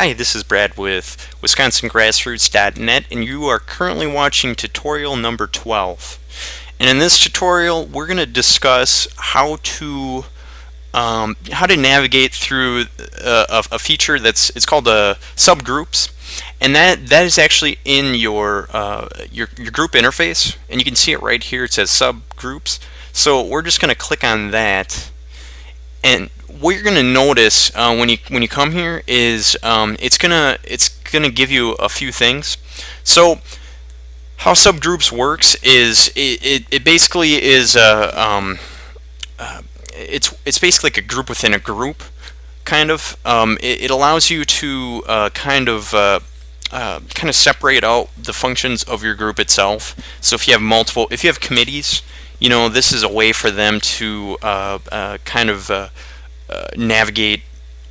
Hi, this is Brad with WisconsinGrassroots.net, and you are currently watching tutorial number 12. And in this tutorial, we're going to discuss how to navigate through a feature it's called subgroups, and that is actually in your group interface, and you can see it right here. It says subgroups. So we're just going to click on that. And what you're going to notice when you come here is it's gonna give you a few things. So how subgroups works is it basically is it's basically like a group within a group, kind of. It allows you to kind of separate out the functions of your group itself. So if you have committees, this is a way for them to navigate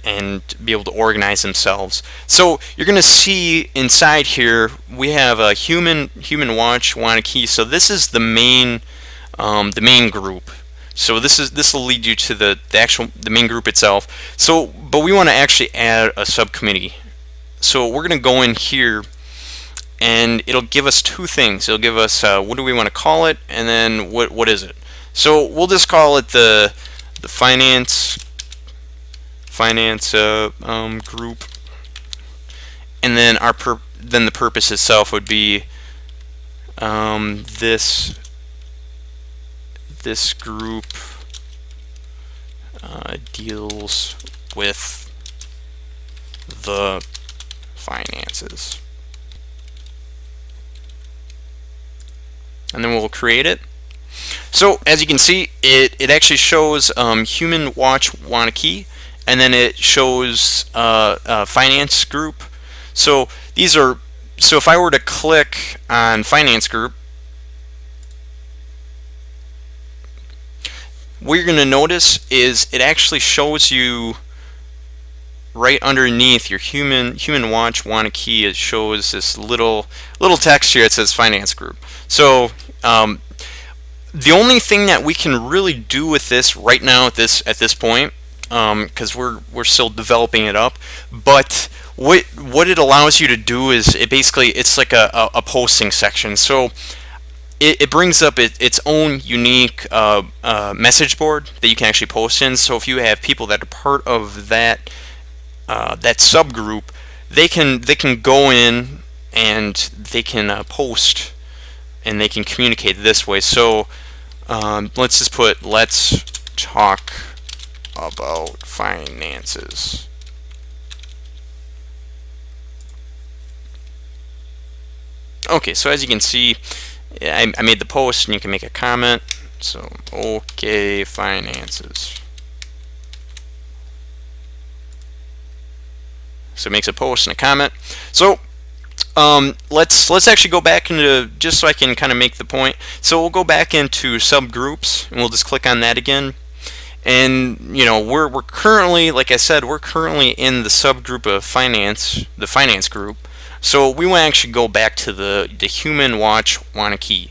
and be able to organize themselves. So you're going to see inside here we have a human watch WannaKey. So this is the main group. So this will lead you to the main group itself. So but we want to actually add a subcommittee. So we're going to go in here, and it'll give us two things. It'll give us what do we want to call it, and then what is it. So we'll just call it the finance group, and then the purpose itself would be this group deals with the finances, and then we'll create it. So as you can see, it actually shows human watch WannaKey, and then it shows finance group. So if I were to click on finance group, what you're going to notice is it actually shows you right underneath your human watch WannaKey. It shows this little text here. It says finance group. So the only thing that we can really do with this right now at this point, because we're still developing it up, but what it allows you to do is it's like a posting section. So it brings up its own unique message board that you can actually post in. So if you have people that are part of that subgroup, they can go in and they can post, and they can communicate this way. So let's just put, let's talk about finances. Okay, so as you can see, I made the post, and you can make a comment. So okay, finances. So it makes a post and a comment. So let's actually go back into, just so I can kind of make the point. So we'll go back into subgroups, and we'll just click on that again. And we're currently, like I said, we're currently in the subgroup of finance, the finance group. So we want to actually go back to the human watch WannaKey.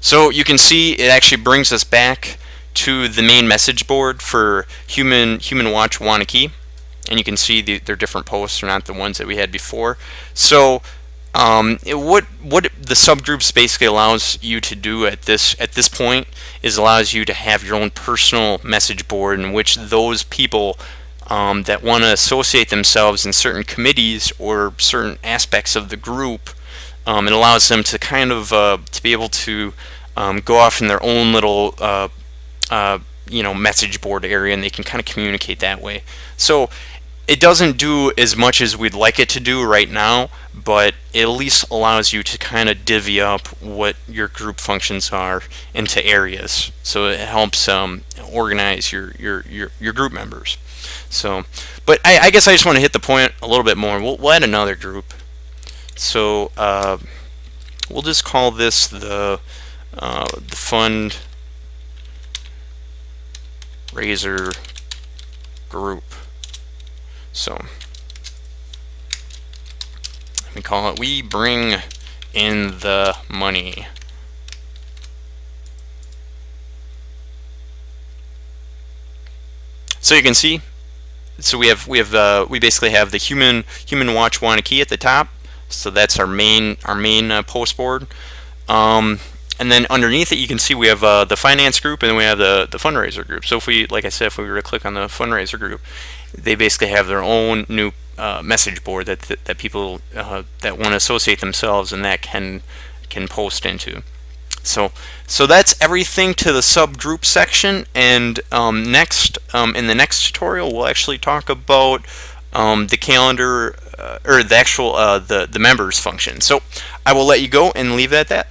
So you can see it actually brings us back to the main message board for human watch WannaKey. And you can see they're different posts. They're not the ones that we had before. So what the subgroups basically allows you to do at this point is allows you to have your own personal message board, in which those people that want to associate themselves in certain committees or certain aspects of the group, it allows them to kind of to be able to go off in their own little message board area, and they can kind of communicate that way. So it doesn't do as much as we'd like it to do right now, but it at least allows you to kind of divvy up what your group functions are into areas. So it helps organize your group members. So, but I guess I just want to hit the point a little bit more. We'll add another group. So we'll just call this the fundraiser group. So we call it "We Bring in the Money." So you can see so we basically have the human watch wanna key at the top. So that's our main post board. And then underneath it, you can see we have the finance group, and then we have the fundraiser group. So if we, like I said, if we were to click on the fundraiser group, they basically have their own new message board that people that want to associate themselves and that can post into. So that's everything to the subgroup section. And next, in the next tutorial, we'll actually talk about the calendar or the actual the members function. So I will let you go and leave it at that.